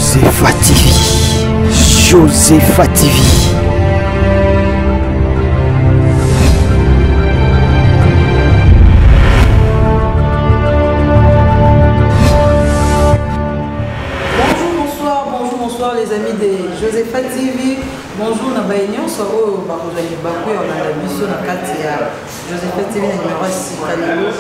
Josepha TV. Josepha TV. Bonjour les amis de Josepha TV. Bonjour na baignon so o ba ko zali ba ko na biso na kati ya Josepha TV na numéro 6 kalelo.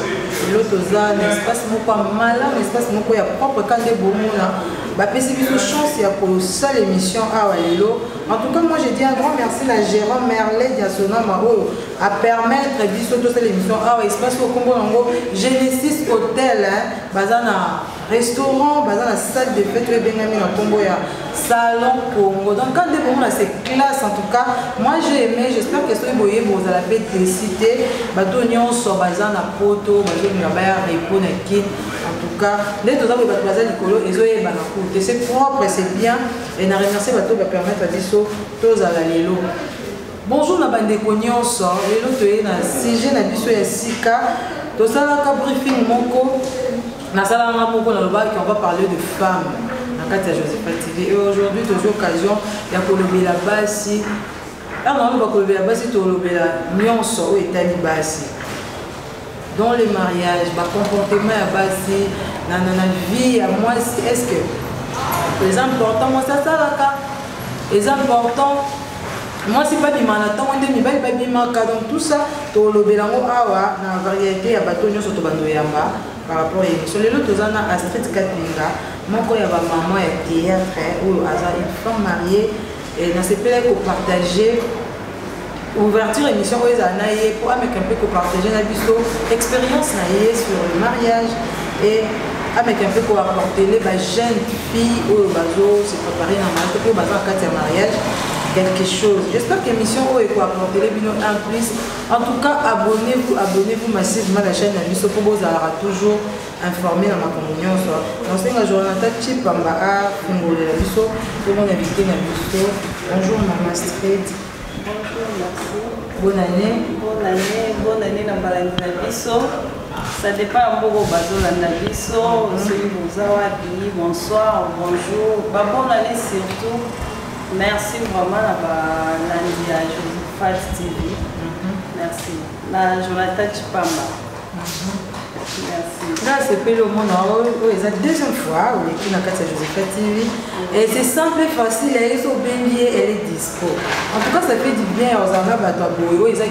L'autre zone espace moko mala, espace moko ya propre kande bomona. Ba pesi biso chance ya ko ça l'émission awa lelo. En tout cas, moi je dis un grand merci à Jérôme Merlet Diasona Mao à permettre biso toute l'émission awa espace au Congo Nango Genesis Hotel bazana restaurant, bazana salle de fête et benami na Congo ya salon Congo. Donc quand des moments là c'est classe en tout cas. Moi j'ai aimé, j'espère que soyez boyé vous allez la cité bato nyonso bazana poto bazo na ba repos na kin. En tout cas, les deux ans bato bazana likolo ezoye bana coûte. C'est propre, c'est bien et na remercier bato va permettre à biso tous à la lelo. Bonjour na bande nyonso, lelo toye na CG na biso ya sika. Tosala ka briefing moko. On va parler de femmes dans le Josepha TV. Et aujourd'hui, tu as l'occasion de colober la base. Alors, on va colober la base, tu as la nuance au état de base. Dans les mariages, le comportement à base, dans la vie, à moi, est-ce que les importants, moi, ça, les importants. Moi, c'est pas bimana, tant on dit pas bimaka, donc tout ça, tu as le awa, dans la variété, à bateau, nous sommes yamba. Par rapport à l'émission, les autres ont Astrid Katlinga, mon il y a maman et théâtre, ou une femme mariée, et dans ces pays pour partager ouverture émission où ils ont pour avec un peu pour partager la expérience sur le mariage et avec un peu pour apporter les jeunes filles ou bazo se préparer dans le mariage pour bazo en cas de mariage quelque chose. J'espère que l'émission est pour apporter les binos en plus. En tout cas, abonnez-vous massivement à la chaîne Nabiso pour vous avoir toujours informé dans ma communion. Dans ce journal, Chip Pamba, Fungo de Nabiso, tout le monde invité Nabiso. Bonjour Maman Street. Bonjour, merci. Bonne année. Bonne année dans Nabiso. Ça dépend beaucoup de Nabiso. Celui vous a dit bonsoir, bonjour. Bonne année surtout. Merci vraiment à la Josepha TV. Merci. La Jonathan Chipamba. Merci. Là, c'est le monde. C'est la deuxième fois où il y a Josepha TV. Et c'est simple et facile. Elle est au Benguier, elle est dispo. En tout cas, ça fait du bien aux enfants. Ils ont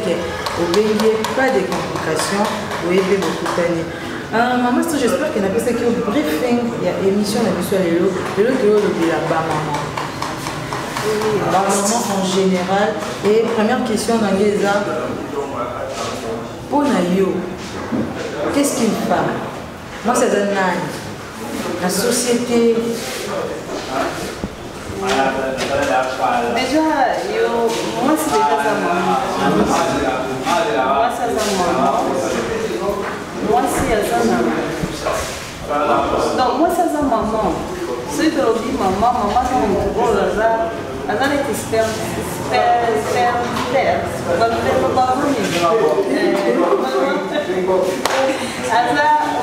pas de complications. Vous avez beaucoup d'années. Maman, j'espère qu'il y a un briefing. Il y a une émission de l'élo. L'élo qui est là-bas, maman. En général. Et première question dans les arts. Pour Nayo, qu'est-ce qu'une femme? Moi, c'est un âne. La société. Déjà, moi, c'est déjà sa maman. Moi, c'est sa maman. Moi, c'est sa maman. Donc, moi, c'est sa maman. Celui qui dit maman, c'est mon gros hasard. Azan est expert.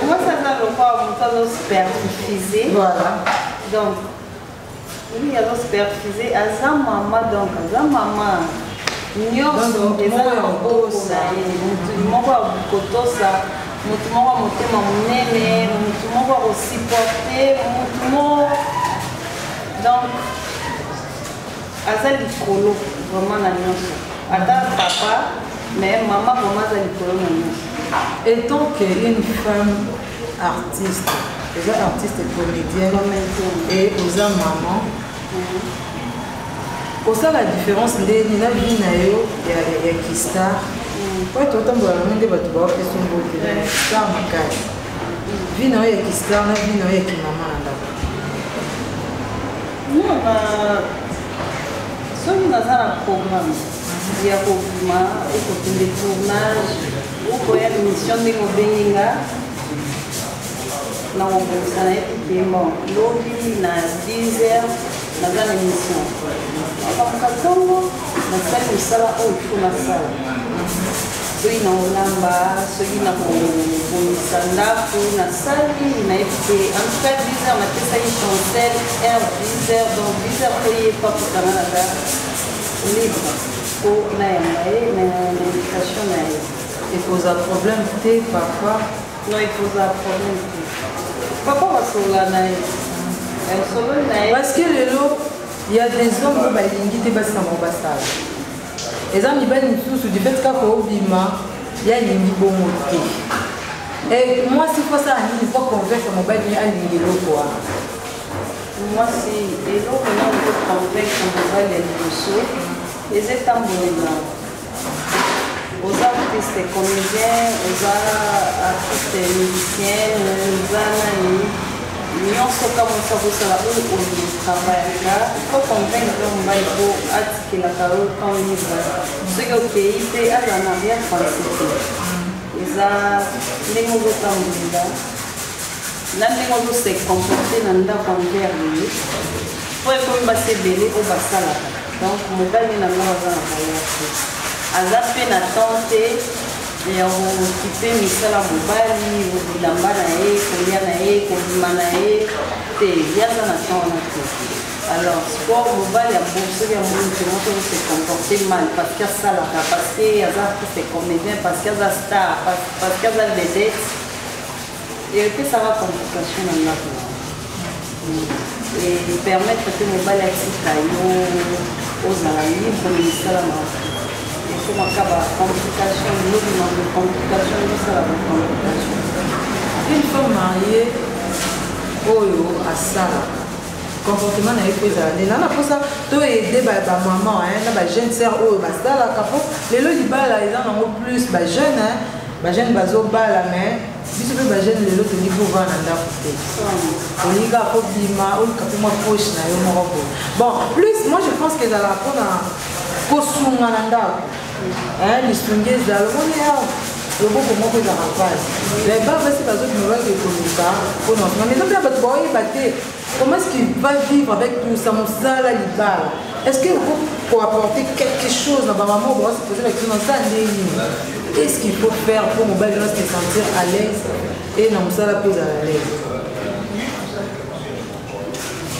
Moi, ça va le voir mon superfusé. Voilà. Donc, oui, il y a superfusé. Azan maman, donc, Azan maman. Nyonso, Azan maman. Moko ya bukotosa, mutu moko motema munene, mutu moko supporter, mutu moko. Donc, aza likolo vraiment na nyonso ata papa mais maman vraiment aza likolo na nyonso. Et donc une femme artiste, elle est artiste et comédienne et elle est maman. Pour ça la différence de la vie nayo ya Kistar. Ouais, tout le temps on a des bateaux qui sont beaux Kistar makasi. Vie nayo ya Kistar na vie nayo ya ki maman là. Non, soki naza na programme ya kobima okokende tournage okoya émission ndenge obengi nga na kobongisa na ye paiement lobi na 10h naza na émission okamuka ntongo nasali mosala oyo ifo nasala soki na olamba soki na kobongisa ndako nasali nayebi te en tout cas 10 heures napesaki chancel r 10 heures donc 10 heures mpe ye pakutanga naza libre mpo nayamba ye na éducation na ye ekoza problème te parfois non ekoza problème te papa basola na ye esololi na ye parce que lelo il y a des hommes oyo balingi te basina mo basala eza mibali misusu du fait kaka obima yalingi bongo te et moi si faut ça nini faut convaincre mobali alingi eloko wana mwasi eloko na oko convaincre mobali ya liboso eza etambolela oza artiste comédien oza artiste musicien oza nani nyonso ka mosi akosala oyo otravaillaka fo convaincre mobali po atikelaka oyo temps libre soki okei mpe azala na rien français te eza ndenge ozotambolela na ndenge ozose comporte na ndako envers ye po ekomi basi ebele oyo basalaka donc mobali na nga aza na valeur te aza mpe na temps te ya kokipe misala mobali bilamba na ye kolia na ye kobima na ye te yaza na temps wana te alors sport mobali ya soki ya moni te moto se comporte mal parce que asalaka parce que aza artiste comédien parce que aza star parce que aza vedette epesaka complication na ndako et permettre te mobali atika yo ozala libre misala na comment ça va complication l'autre de complication ça la complication une femme mariée oyo asala comportement na ye po ezala nde nana mposa to aide bamama na bajeune sœur oyo basalaka po lelo libala eza nango plus bajeune bazobala mais biso mpe bajeune lelo tolingi kovaa na ndako te olinga kobima olika mpe mwa poche na yo moko boye bon plus moi je pense que ezalaka mpona kosunga na ndako lisungi ezala omoni awa loboko moko ezalaka mpasi leba basi bazobima baki ekoluka mpona osunga mais eza mpe bato baoyeba te comment est-ce qu'il va vivre avec tout ça mosala libala est-ce que pour apporter quelque chose na bamama oyo basi poser la question na ça ndeni qu'est-ce qu'il faut faire pour mobali se sentir à l'aise et na mosala mpe ezala à l'aise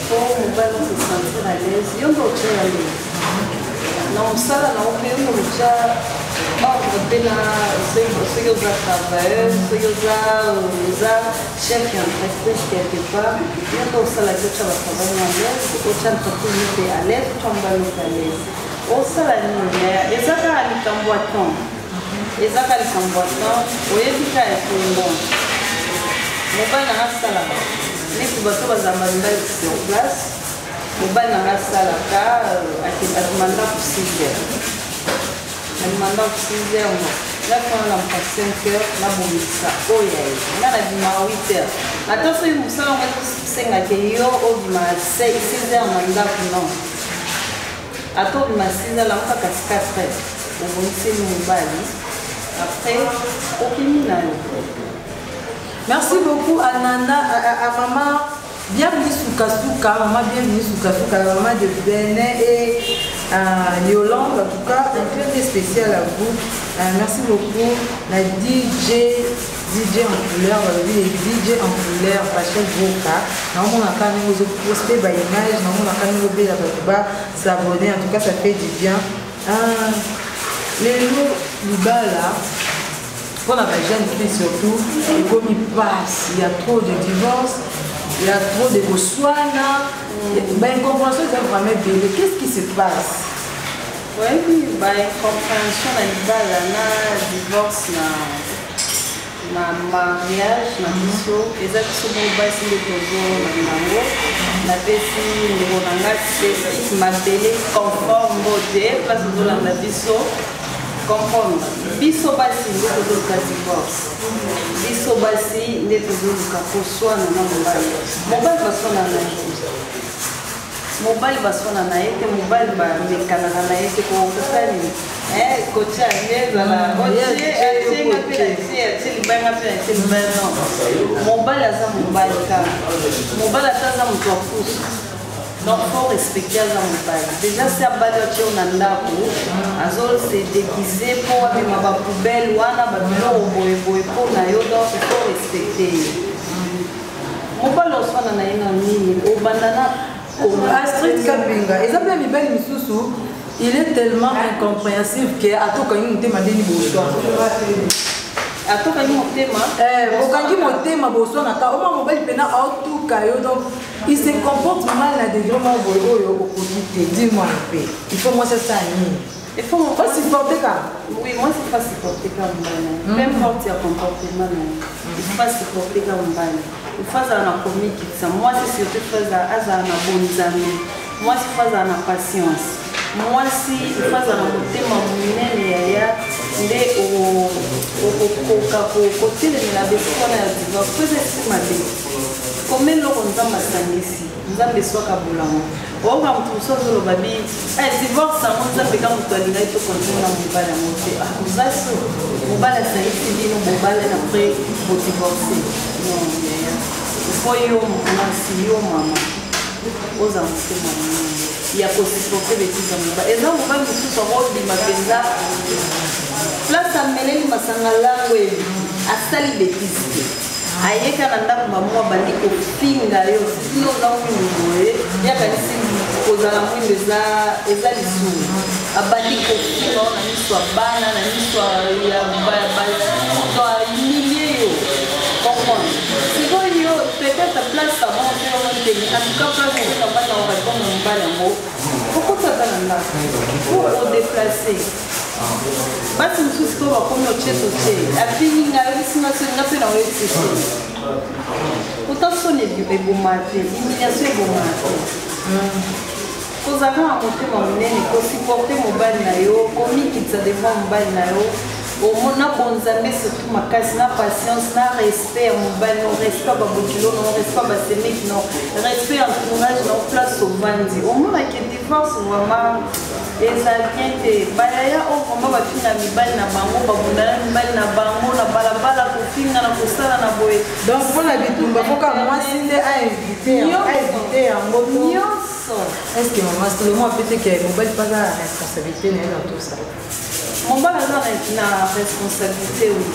pour mobali se sentir à l'aise yo ndo otya ya l'aise na mosala na ope yo ndo otya ordre mpe na soki oza travailleur soki oza chef ya entreprise quelque part yo ndo osalaki otya batravaille na l'aise otya entreprise mpe à l'aise otya mobali mpe à l'aise osala nini eza kaka likambo ya temps ezaka likambo ya temps oyebi ka ya kolongo mobali nanga asalaka neti bato bazala mibali sur place mobali nanga asalaka alimanda ku 6 heures alimanda ku 6 heures mo nakona na mpa 5 heures nabongisa oyo ya ye nga na bima 8 heures ata soki mosala ngo esengaka yo obima 6 heures na ndako non ata obima 6 heures lango kaka 4 heures obongiseli mobali après okimi na yo. Merci beaucoup à Nana, à maman. Bienvenue Soukasuka, maman bienvenue Soukasuka, la maman de Benin et Yolande, en tout cas un très spécial à vous. Merci beaucoup la DJ en couleur, DJ en couleur, Pachel Boka. Nous avons posté par image, nous avons s'abonner, en tout cas ça fait du bien. Les lots Libala, pour la jeune fille surtout, comme il passe, il y a trop de divorces. Il y a trop de soins. Incompréhension, c'est vraiment bébé. Qu'est-ce qui se passe? Oui, incompréhension, divorce, mariage, comprendre biso basi nde tozoluka divorce biso basi nde tozoluka koswana na mobali baswana na ye mobali baswana na ye te mobali bamekanaka na ye te kokosani kotia ezala atienga mpe atie libanga mpe atie libanga non mobali aza mobali kaka mobali ata aza moto apusu Donc il faut respecter aza mobali. Déjà si abali oti yo na ndako azose déguisé mpo amema bapoubele wana babiloko boyeboye mpo na yo, donc il faut respecter ye. Mobali oswana na ye na nini obanda na Astrid Kapinga eza mpe mibali misusu il est tellement incompréhensible que atokani motema ndeni boswana atokani motema okangi motema boswana ka oma mobali mpena aotuka yo, donc il se comporte mal na degré moko boye oyo okoki te. Dis-moi un peu, il faut moi ça nini il faut pas supporter ka oui, moi c'est pas supporter ka mbana peu importe ya comportement na il faut pas supporter ka mbana il faut azala na komikisa mwasi surtout faut azala na bonzami mwasi faut azala na patience mwasi il faut azala na motema monene yaya nde okokoka kotelemela besi wana ya divorce po eza esima te kome eloko nzambe asangisi nzambe eswaka bolango oyoka moto mosu azoloba bi divorce yango nzambe ka moto alingai tokontinue na mobali yango te oza so mobali asangisi bino mobali apres bodivorce non ifo yo mwasi yo mama oza motema monene ya kosiporte betise ya mobali eza mobali mosusu akobima mpenza place ameleli masanga lango ebi asali betise te ayeka na ndako bamwa bandi kofinga yo sino oza mwindu boye yakanisi kozala mwindu eza lisumu abandi kofinga o na miso ya bana na miso ya milie yo comprendre sikoyo peut-être place avant te onteni en tout cas place okoka bana orépondre mobali yango okotata na ndako po odeplace basi mosusu to bakomi otie totie afinginga ayokisinga soninga mpe na oyokisi soni pourtant soni eboma te humiliation eboma te kozalaka na motema monene kosupporte mobali na yo komikitisa devant mobali na yo omona bonzambe surtout makasi na patience na respect ya mobali no respect babokilo no respect basemeki no respect entourage no place ovandi omonake divorce vraiment eza bien te bayaya oyo vraiment bafinga mibali na bango babundana mibali na bango na balabala kofinga na kosala na boye donc mpona bitumba foka mwasi nde ainvite yango nyonso est ce que mama seulement peut-être que mobali mpaza la responsabilité na ye dans tout ça mobali aza na responsabilité oui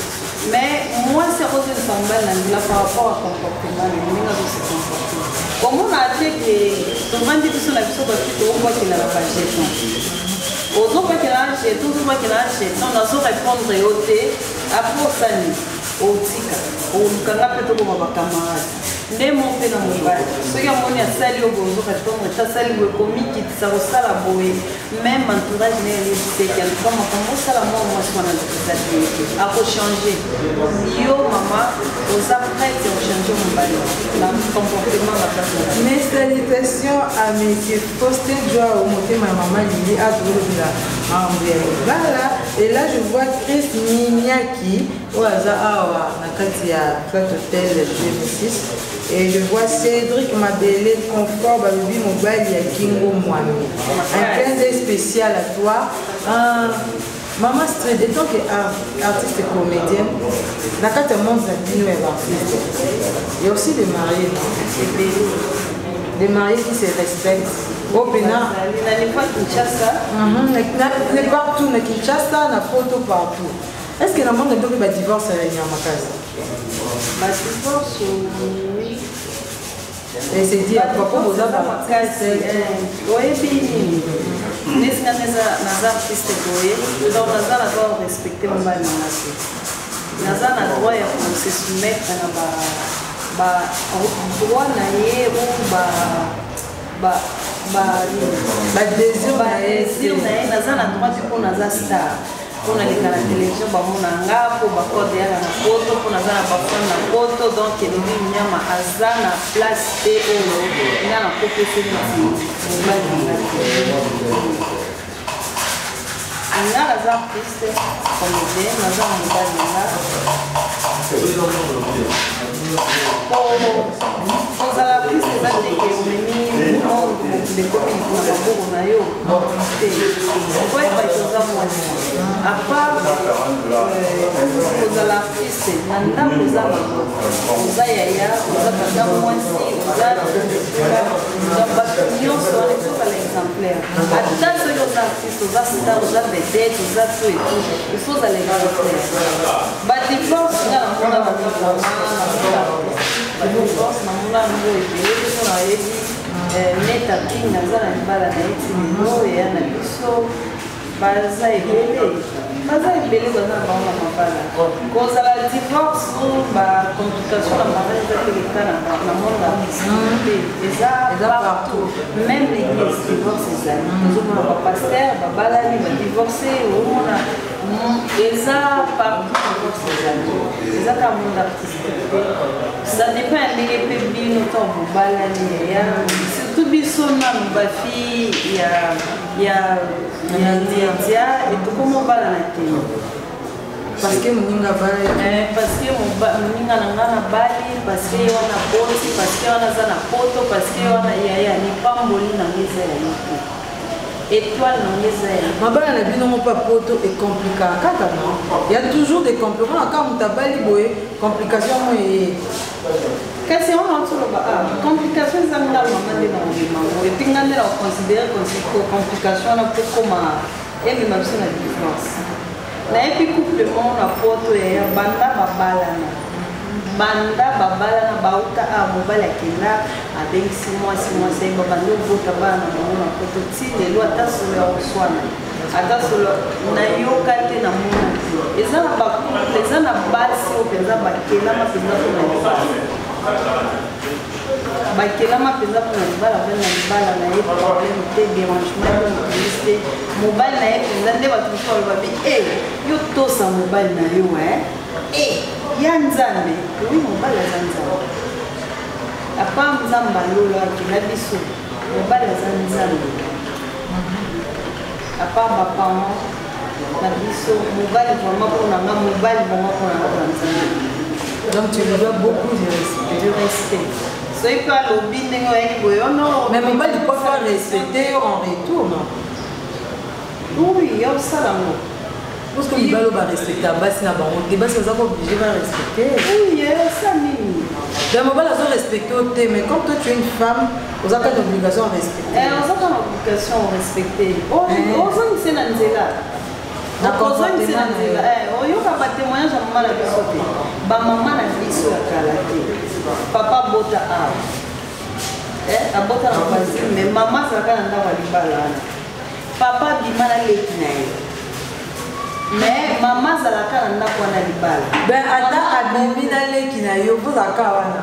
mais moi c'est akozelisa mobali na nzela par rapport à comportement na ndenge azose comporte omona ate ke tovandi biso na biso basi toobwakela na bajeton ozobwakela na jeton ozobwakela na jeton nazorépondre yo te apres osani otika olukanga mpe tokoma bacamarade nde mo mpe na mobali soki amoni asali yo boye ozorépondre te asali boye komikitisa kosala boye même entourage na elebiseki antuka makambo osala mwa mwasi wana eza te akochange yo mama oza prête ochange mobali na comportement na place na mes salutations à monsieur Faustin Joao motema ya mama Lili azolobela mambo ya libala et là je vois Chris Miniaki oyo aza awa na kati ya Flat Hotel G6 et je vois Cédric Mabele confort balobi mobali ya Kingo Mwami un clin d'œil spécial à toi Maman Astrid, étant qu'artiste et comédienne, dans le monde latino et artiste, il y a aussi des mariés, des mariés qui se respectent. Au Bénin, partout, na Kinshasa, na photo partout. Est-ce que dans le monde latino, il y a un divorce à Nyamakazi? Divorce, oui. Et c'est dit, pourquoi vous avez nesina naza artiste boye donc naza na droit de respecter mobali na nasi naza na droit ya se soumettre na droit na ye ou désir na ye naza na droit mpo naza star mpo naleka na télévision bamona nga mpo bakode yaka na poto mpo naza na bafone na poto donc elobi nyama aza na place te oyo nga na kopeseli neti mobali nanga nga naza artiste comédien naza mobali nanga kozala artiste eza teke omemi lekomi na maboko na yo te okoyeba toza mwasi apart kozala artiste na ndako oza maboko oza yaya oza tata mwasi oza bato nyonso toza star toza vedette toza tout et tout il faut ozala exemplaire badivorce nga namona badivorce namona yango ebele biso nayebi neta king aza na libala na ye ti lelo eya na biso baza ebele baza na bango na mabala kozala divorce bacomplication na mariage eza teleka na monde ya te eza partout même l'église divorce ezali tozomona bapaster babalani badivorce omona eza partout divorce ezali eza ka monde artistique te ça dépend ya ndenge mpe bino ntango bobalani eya surtout biso nanu bafille ya média etokomobala na tele parce que moninga bali parce que moninga na nga na bali parce que ye wana boti parce que wana aza na poto parce que wana yaya lipamboli nango eza ya ye te étoile nango eza ya mabala na bino mopa poto ecomplikaka kaka non il y a toujours des complications kaka moto abali boye complication mo eye kasi wana otoloba complication eza ndalo mama nde na mobimango epi nga nde na oconsidere complication wana mpe koma emema biso na divorce nayebi couple moko na poto yaya banda babalana bauta mobali akenda abengisi mwasi ayeba banda obota bana na bango na poto ti lelo ata solo ya koswana ata solo nayoka te na mona te eza na bacouple eza na basi oyo mpenza bakelama mpenza mpona libala bakelama mpenza mpona libala ave na libala na ye problème te dérangement te motolis te mobali na ye mpenza nde bato mosu balobabi yo tosa mobali na yo ya nzambe owi mobali aza nzambe apa nzambe alolo akela biso mobali aza nzambe apa baparent na biso mobali vraimen mpona nga mobali vraimen mpona nga na nzambe donc tu lui dois beaucoup de respect soki mpe alobi ndenge oyaki boye ono mais mobali peut faire respecter en retour non oui ya osala ngo parce que mibali oyo barespecte basi na bango te basi oza kooblige barespecte oui esa nini donc mobali azorespecte o te mais comme toi tu es une femme oza kaka na obligation à respecter oza kaka na obligation à respecter ozongise na nzela ozongise na nzela oyoka batémoignage ya mama na biso te bamama na biso ya kala te papa bota awa abota na voisine mais mama azalaka na ndako ya libala wana papa bima na leki na ye mais mama azalaka na ndako wana libala ben ata abimi na leki na yo ozalaka wana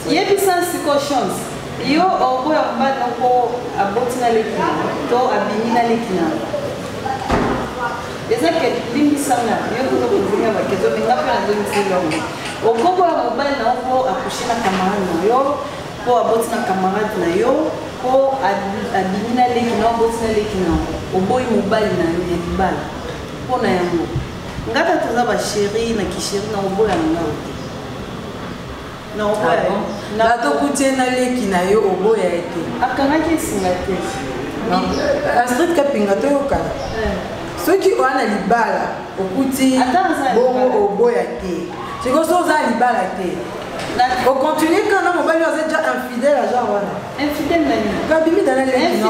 yebisa siko chance yo okoya mobali noko aboti na leki na to abimi na leki na eza ke limbisanga yo kuza kozinga bakezo minga mpe nazongiselongo okoboya mobali na oko akushe na camarade na yo po aboti na camarade na yo po abimi na leki na oboti na leki na oboyi mobali na yo ya libala mpona yango ngata toza basheri na kisheri na oboya na ngao te bato kutie na leki na yo oboya ete akangaki esinga te astrid kapinga toyokana soki oya na libala okuti bongo oboya te siko so oza libala te ocontinue kana mobali oyo aza déjà infidèle aja wana infidèle na nini kabimi dana leki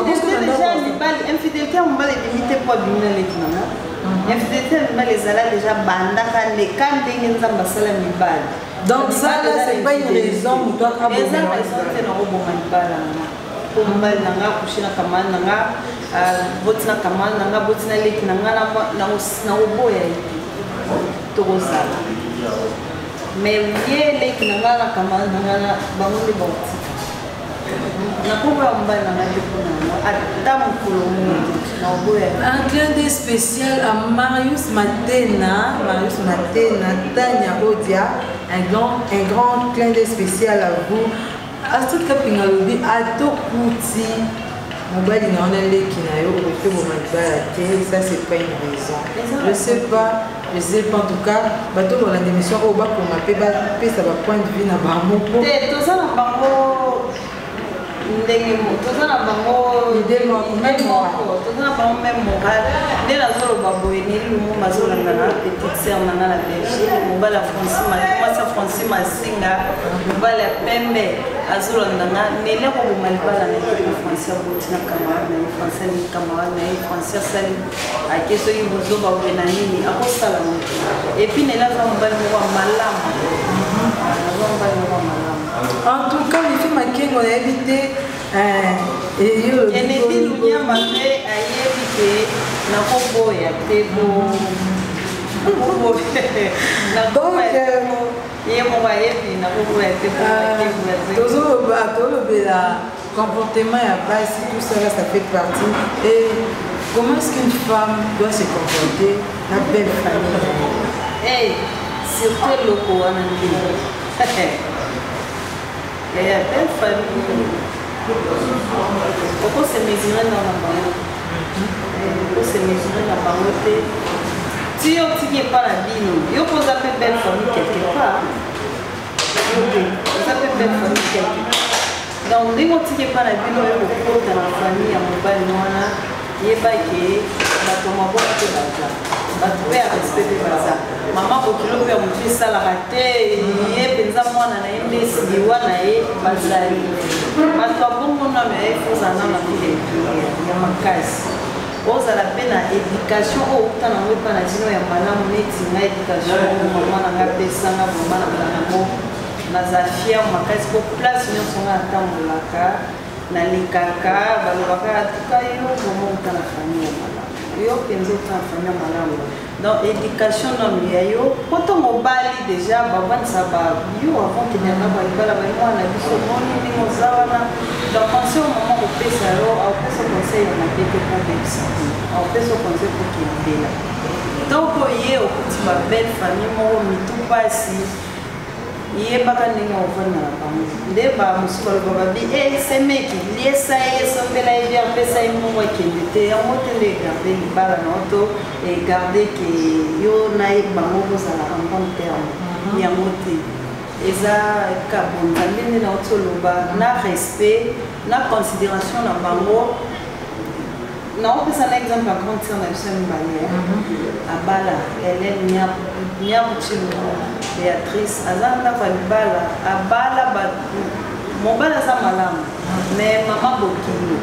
infidélité ya mobali ebimi te mpo abimi na leki nanga infidélité ya mibali ezala déjà bandaka leka ndenge nzambe asala mibali donc ça là c'est pas une raison moto eza raison te na koboma libala nanga po mobali nanga akushe na kamani nanga boti na kamani nanga boti na leki nanga na koboya ye tokozala mais ye leki nanga na kamani nanga bango nde bauti nakoboya mobali nanga te mpona yango ata mokolo moko na koboya un clin d'œil spécial à Marius Matena Tania Odia un grand clin d'œil spécial à vous Astrid Kapinga lobi atokuti mobali na wana leki na yo ope boma libala te ça c'est pas une raison je sais pas en tout cas bato bolanda émission oyo bakoma mpe bapesa bapoint de vue na bamoko te toza na bango ndenge toza na bango toza na bango même moral nde nazoloba boye neli lumumba azolanda na petite sœur nanga na belgique mobali ya mwasi ya franci masinga mobali ya pembe azolanda nele ko malibala na français botina camarade na français ni camarade na français sali akeso yibuzo ba wena nini akosala moto et puis nele za mbali wa malamu en tout cas les filles makengo na évité et yo ene dilunya mate ayebite na koboya tebo donc le comportement et base, tout ça, ça fait partie. Et comment est-ce qu'une femme doit se comporter, la belle famille? Hey, surtout le Coran. Il y a belle famille. Pourquoi se mesurer dans la banque? Pourquoi se mesurer dans la banque? Si on ne tient pas la vie, on peut appeler belle famille quelque part. On peut appeler belle famille quelque part. Donc, si on ne tient pas la vie, on peut dans la famille, à mon bal, il n'y a pas que la tombe de l'argent. Tu peux respecter ça. Maman, pour que l'on puisse ça la rater, il y a des gens qui ont des gens qui ont des bazari. Mais toi, bon, on a mis il faut en avoir il y a ma casse. Ozala pe na éducation o utana ngwe pa na jino ya malamu neti na éducation mama na ngapesa nga mama na nango na zafia makasi ko place nyonso nga tambulaka na likaka balobaka tuka yo momo utana famille malamu yo penzo utana famille malamu donc éducation na miyo poto mobali déjà babanisa ba yo avant que nyanga ba ibala ba mwana biso moni ni mozawana donc pensez au moment où pesa yo au pesa conseil na tete pour bebisa au pesa conseil pour qu'il bela donc yé au petit ma belle famille mo mitu pasi yé baka ninga ofana na pamu ndeba musukolo baba bi c'est mec lié ça et sombela et bien pesa mo wa kendete ya motende garder libala na auto et garder que yo na e bango bozala en bon terme ya moté eza kabonza ndenge na otoloba na respect na considération na bango na opesa na exemple ya grande sœur na biso ya mibale abala Hélène Nyabuchilo Béatrice aza ndako ya libala abala mobala aza malamu mais mama bokilo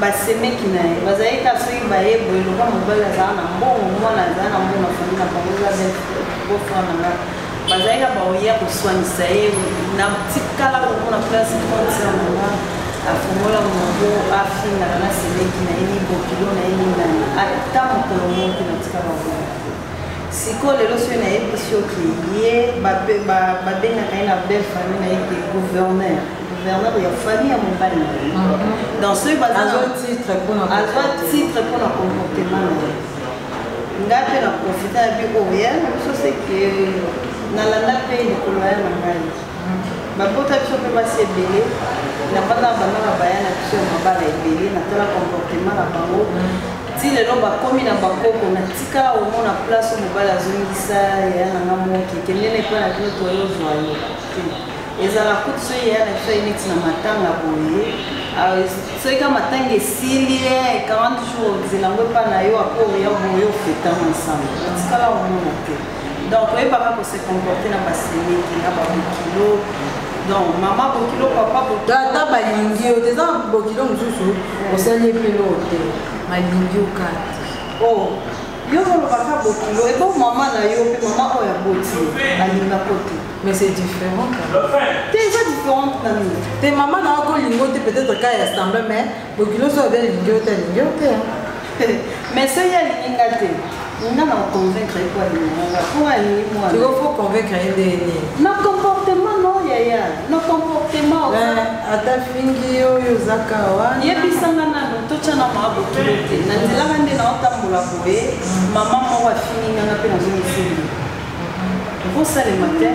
basemeki na ye bazali ka soki bayeboye loka mobali azala na mbongo mwana azala na mbongo na famille na bango eza bofrère na nga bazalika baoya koswanisa ye na tikala komona place concert nanga afongola mongo afingaka na semeki na ye mibokilo na ye minani ata mokolo moki na tika bango sikoyo lelo soki nayebi soki ye babengaka ye na belle famille na ye ke gouverneur ya famille ya mobali na ye dans soki azwa titre mpona comportement na ye nga mpe na profite ya bi oyo ya na biso seke nalanda mpe likolo ya na ngai babota biso mpe basi ebele na banda bandaka baya na biso ya mabala ebele natala comportement na bango ti lelo bakomi na bakoko na tikala omona place oyo mobali azongisa ya nanga moki kendene mpe na bino toyozwa yo ezala kutu soki ya na biso ye neti na matanga boye soki ka matanga esili 40 jours zelango epa na yo apo ya boye ofetama ensemble tikala omona te donc oyebaka kose comporter na basemeki na babokilo donc mama bokilo papa bokilo ata balingi yo teza bokilo mosusu osali epelo te malingi okati yo olobaka bokilo ebo mama na yo mpe mama oyo aboti alingako te mais c'est différent te eza différente na nini te mama na wakolingo te peut-être ka ya semble mais bokilo so abe alingi yo te alingi yo te mais soki alinginga te nga na convaincre ye po alinganga po alingi mwana il faut convaincre ye ndeni na comportement no yaya na comportement ata fingi oyo ozaka wana yebisanga nano totya na maa bokilo te na nzelanga nde na otambola boye mama moko afinginganga mpe nazongiseli vosalema te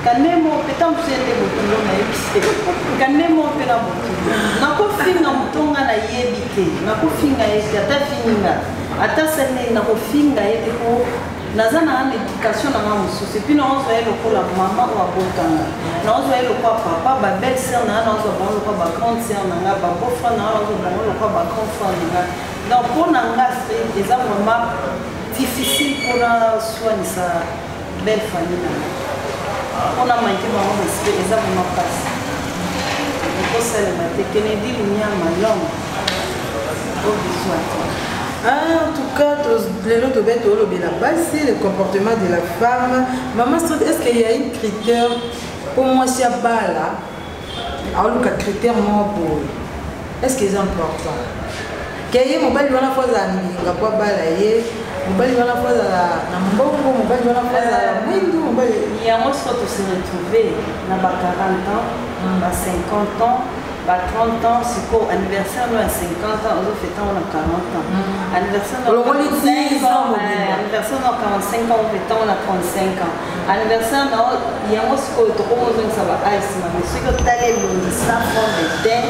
kanemo peta mosu ye nde bokilo nayebise kanemo mpe na bokilo nakofinga motonga nayebi te nakofinga ye te ata finginga ata sene nakofinga ye te po naza na nga na éducation na nga mosusu epuis naozwa ye lokola mama oyo abotanga naozwa ye lokola papa babelle sœur na nga naozwa bango lokola bagrande sœur na nga babofrère na nga naozwa bango lokola bagrand frère na nga donc mpo na nga eza vraiment difficile mpona swanisa belle famille na nga On a manqué mon respect, et ça m'a passé. Il faut ça le matin. Kennedy, il y a ma langue. Au besoin. En tout cas, les autres bêtes, c'est le comportement de la femme. Maman, est-ce qu'il y a un critère pour moi si à bas là? Alors, le critère pour est-ce que c'est important? Qu'il y ait mon bal, il y a la fois à la fois balayer, mon bal, il y a la fois à la mbongo, mon bal, il y a la fois à la window, mon bal. Il y a moi, soit on se retrouver dans 40 ans, 50 ans. 30 ans, c'est quoi? Anniversaire, nous à 50 ans, on fait on a 40 ans. Anniversaire, nous à 45 ans, anniversaire, nous à 45 ans, on fait on a 35 ans. Anniversaire, il y a moi, c'est quoi? Ça va ice, mais ce que tu as les loups, ça fond de thé,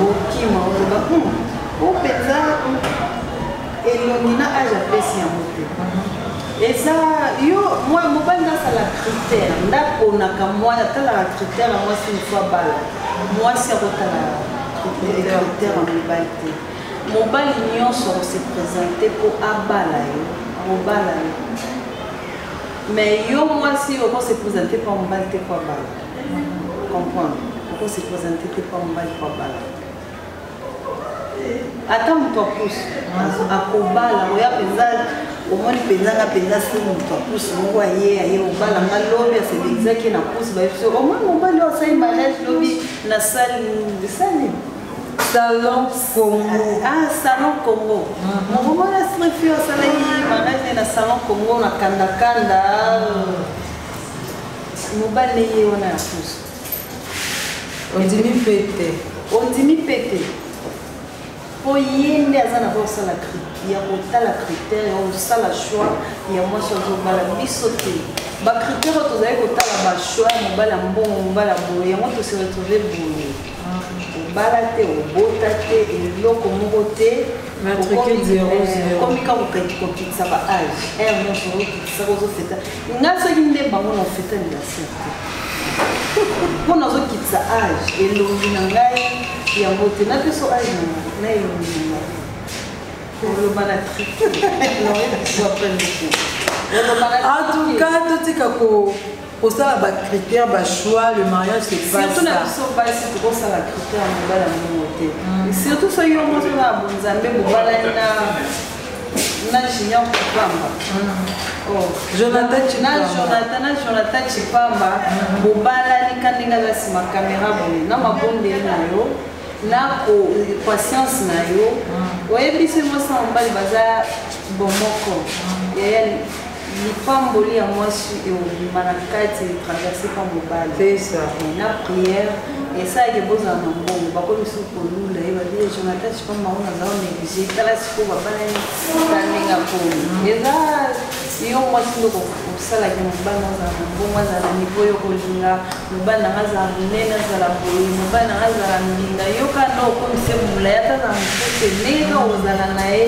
au kim, au pétard, et l'on a âge à baisser en moté. Et ça, moi, je ne sais pas si la critère. On a comme moi, la critère, moi, c'est une fois balle. Moi, c'est la critère en globalité. Mon bal, l'union sera se présenter pour abaler. Mais moi, si on se présenter pour mon bal, c'est quoi balle? Comprendre? On peut se présenter pour mon bal, pour balle. Attends, mon toi pousse. À Kobala, on y a au moins pesanga pesa si mutu pousse moko aye obala nga lobi asebekisaki na pousse bayebiso au moins mobali oyo asali mariage lobi na sali salon Congo. Salon Congo. Mobali asilifi asalaki mariage na salon Congo na kandakanda mobali ye wana ya pousse ondimi pete po ye nde aza na kosala ya kotala critère ya kosala choix ya mwasi ozobala biso te bacritère oyo tozali kotala bachoix ya mobali ya mbongo mobali ya boye yango tose retrouve boye obala te obota te eloko moko te komika kokitisa ba age r nyonso okitisa kozofeta nga soki nde bango na ofeta anniversaire te mpo nazokitisa age elongi na ngai yango te na biso age na elongi na ngai en tout cas, tout est pour ça, le critère, le choix, le mariage, c'est pas ça. Surtout la personne, c'est pour ça le critère, on va surtout ça, il y a un peu de Jonathan Chipamba, Bobala, Nikandinga, ma caméra, na mabonde nayo. Na patience na yo oyebisi mwasi na mobali baza bomoko lipamboli ya mwasi eobima na kati traverse pa mobali na prière esalaki bozala na mbongo bakomisi kolula ye babie jonathan chipamba ngo nazao néglige tala sikoyo babalani taninga poni eza yo mwasi ndoko osalaki mobali nazala na mbongo azala na nivo yo kolinga mobali nanga azala monene azala boye mobali nanga azala mlinga yoka nde okomisi molai ata na mokute ndenge ka ozala na ye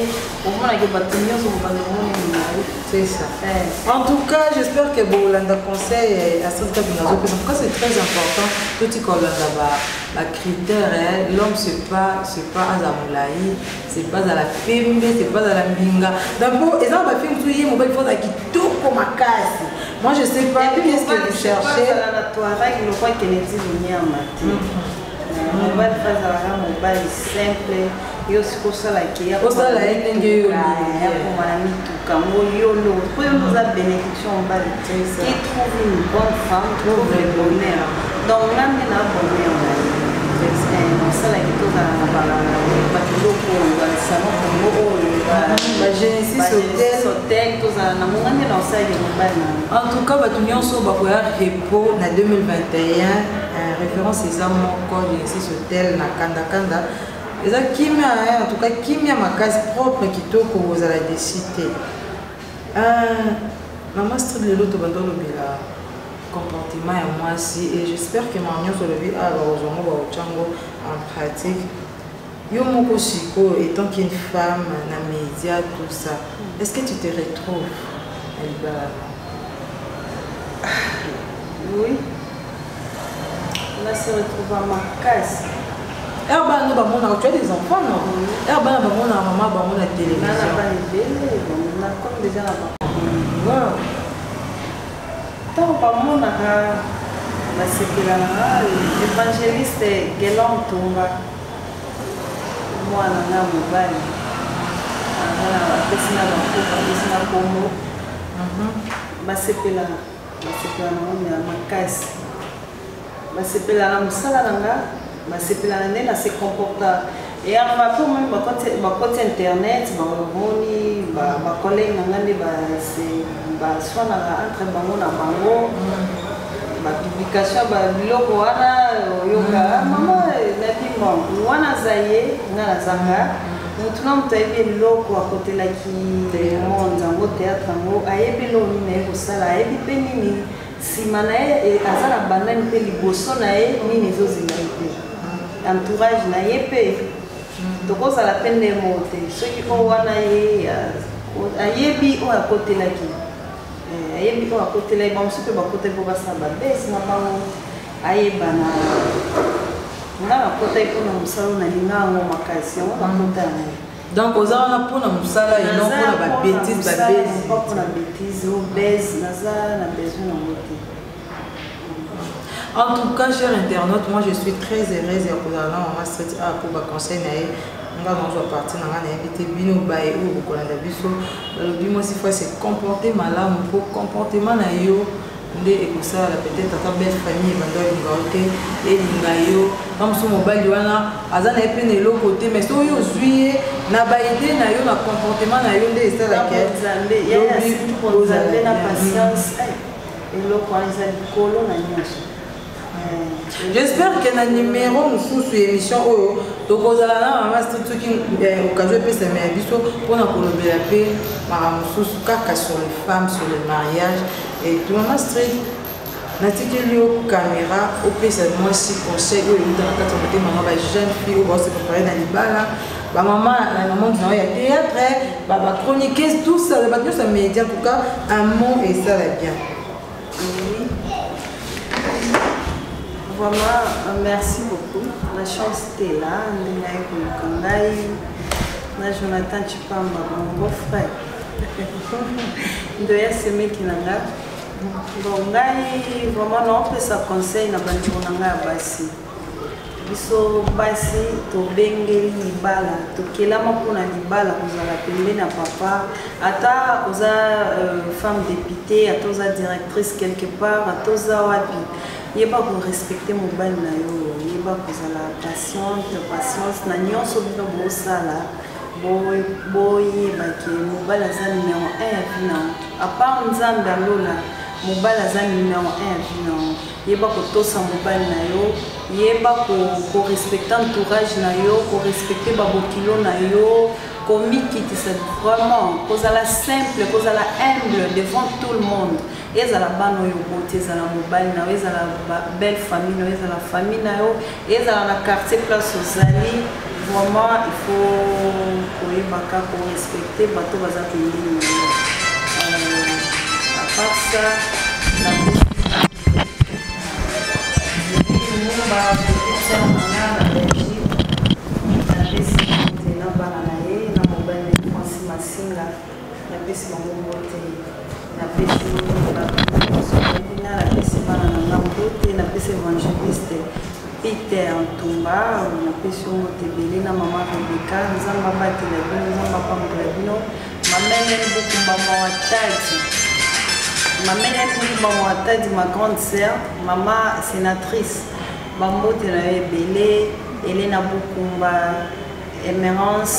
omonaki bato nyonso kobanda omoni na ye. C'est ça. En tout cas, j'espère que Bolanda conseil à ce cas de en tout cas, c'est très important. Tout ce qu'on a la critère, l'homme c'est pas à Zamoulaï, c'est pas à la Pembe, c'est pas à la Mbinga. D'abord, et ça on va faire tout hier, mobile phone qui tout comme ma casse. Moi je sais pas qu'est-ce que vous cherchez. La Touareg, le roi Kennedy venir en matin. Mobile phase à la mobile simple. Yo siko sala ki ya ko sala ndenge yo ya ko malami tuka ngo yo lo ko yo nous a bénédiction mbali qui trouve une bonne femme trouve le bonheur donc là mais na bonheur on sala ki to za bala ba kiloko ba salon ko ba Genesis hotel to za na mongani na sala ki mbali en tout cas ba nyonso ba ko ya repos na 2021 référence César moko Genesis hotel na kanda et ça kimia en tout cas kimia ma case propre qui to ko vous allez décider maman c'est de l'autre bando le comportement à moi aussi et j'espère que ma mère sur le vie à l'origine au Tchango en pratique yo moko siko étant qu'une femme na média tout ça est-ce que tu te retrouves oui là se retrouve à ma case. Tu as des enfants, non? Maman, la télévision. On a comme déjà la maman. Tant que maman basepelanga évangéliste Guélan Tonga mwana nga mobali apesi na bakopa apesi na kombo basepelanga ya makasi basepelanga mosala na nga basepelanga nde na se comporta eyamba mpe omoi bakoti internet bamoni bakolege na nga nde baswanaka entre bango na bango bapublication babiloko wana oyoka mama nabima wana aza ye nga nazanga motu na moto ayebi eloko akotelaki monde yango théâtre yango ayebi eloko nini aye kosala ayebi mpe nini nsima na ye aza na bandani mpe liboso na ye nini ezozela ye mpe entourage na ye mpe tokozala mpe ndemo te soki oyo wana ye ayebi oyo akotelaki ayebi oyo akotelaki bamosu mpe bakotaki mpo basala babesi na bango ayebana nga nakotaki mpona mosala nalinga yango makasi yango nakota yango donc oza wana mpona mosala eno mpona babétise babesi mpona bétise obese naza na besoin yango te. En tout cas, chers internautes, moi je suis très heureuse de vous avoir en street pour le conseil. Je vais partir dans l'invité Bino Baye ou Bokolanda Biso. Le but, si fois c'est comporter malade, pour comportement na yo, ndé et ça peut-être ta belle famille, bando lingaote et lingayo. Comme son mobile wana, azana epene lo côté, mais so yo zuye na baïdé na yo na comportement na yo ndé ça la quête. Il y a vous avez la patience. Et le quoi ils ont colo na nyonso. J'espère que le numéro nous sur l'émission donc aux allant à tout qui occasion peut s'aimer biso pour nous collaborer la paix par sous caca sur les femmes sur le mariage et tout ma street n'attiquez caméra au plus moi si conseil ou dans la catégorie maman ba jeune fille ou se préparer dans les bals ba maman qui a théâtre ba chroniquer tout ça les bâtiments ça média en tout cas un mot et ça va bien. Vraiment, merci beaucoup. La chance était là. Jonathan Chipamba, mon beau-frère. Ndoya Seme Kinanga. Donc, vraiment, non, on ça conseil na bandonanga basi. Biso basi to bengeli libala to kelama pona libala kozala pembe na papa ata oza femme députée ata oza directrice quelque part ata oza wapi yeba ko respecter mobali na yo yeba kozala patience na nyonso bino bosala boyeba ke mobali aza numéro 1 ya vie na à part nzambe alola mobali aza numéro 1 ya vie na yeba kotosa mobali na yo yeba ko respecter entourage na yo ko respecter babokilo na yo komikitisa vraiment kozala simple kozala humble devant tout le monde ezala bano yo bote ezala mobali na yo ezala belle famille na yo ezala famille na yo ezala na quartier place ozali vraiment il faut koyeba kaka ko respecter bato baza pembeni na yo à part ça évangéliste Peter Ntumba na pesi ongo tebele na mama Rebecca nzamba batela bino nzamba pambola bino mamene bukumba mawatadi ma grande sœur mama sénatrice bambote na yo ebele Elena Bukumba Emerance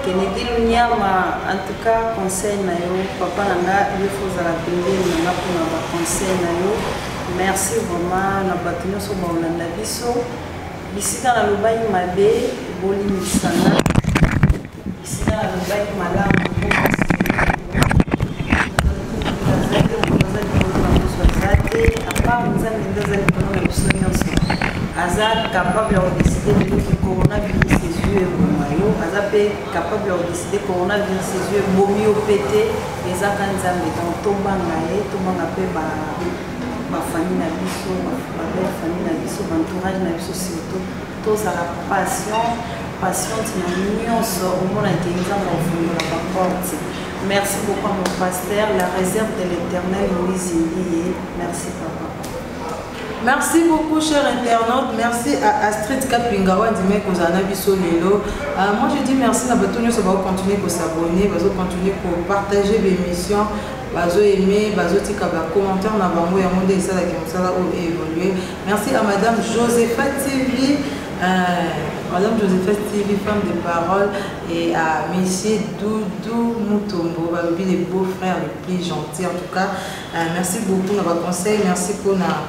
Kennedy Lunyama en tout cas conseil na yo papa nanga yo fozala pembeni nanga mpona ba conseil na yo merci vraiment na bato nyonso baolanda biso bisika na lobai mabe bolimisana bisika na lobai malamu aza capable de décider que coronavirus ses yeux mayo aza capable de décider coronavirus ses yeux bomi opété les akanzambe donc tobanga pe ba famille na biso ba belle famille na biso ba entourage na biso surtout tous à la patiente na nyonso omona ke nzambe ofungola ba porte. Merci beaucoup à mon pasteur, la réserve de l'Éternel Moïse Ndiye. Merci papa. Merci beaucoup, chers internautes. Merci à Astrid Kapingawa Dime Kozana Biso Lelo. Moi, je dis merci à Batonio, ça va continuer à s'abonner, va continuer à partager l'émission, va aimer, va tika ba commentaire na bango ya monde ça la comme ça ou évoluer. Merci à Madame Josepha TV. Madame Josepha TV, femme de parole, et à Monsieur Doudou Moutombo, les beaux-frères les plus gentils. En tout cas, merci beaucoup pour nos conseils, merci pour la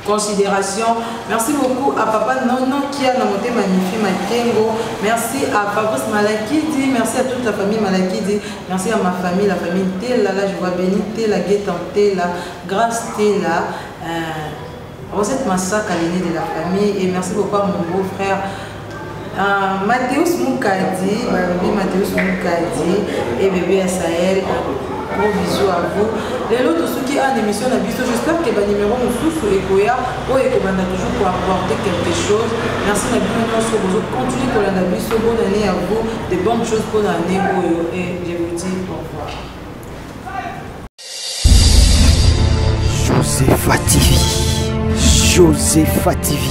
considération. Merci beaucoup à Papa Nono qui a monté magnifique Makengo. Merci à Fabrice Malakidi, merci à toute la famille Malakidi, merci à ma famille, la famille Tela, là je vois béni Tela, Guétan Tela, Grâce Tela. Rosette Massacre à l'aîné de la famille et merci beaucoup à mon beau-frère Mathéus Moukadi, Mathéus Moukadi et bébé Asaël. Gros bisous à vous. Les autres ceux qui ont une émission à Biso, j'espère que le numéro nous sous et Koya ou et qu'on a toujours pour apporter quelque chose. Merci à vous. Continuez pour la Biso. Bonne année à vous, de bonnes choses pour l'année et je vous dis au revoir. Josepha TV. Josepha TV.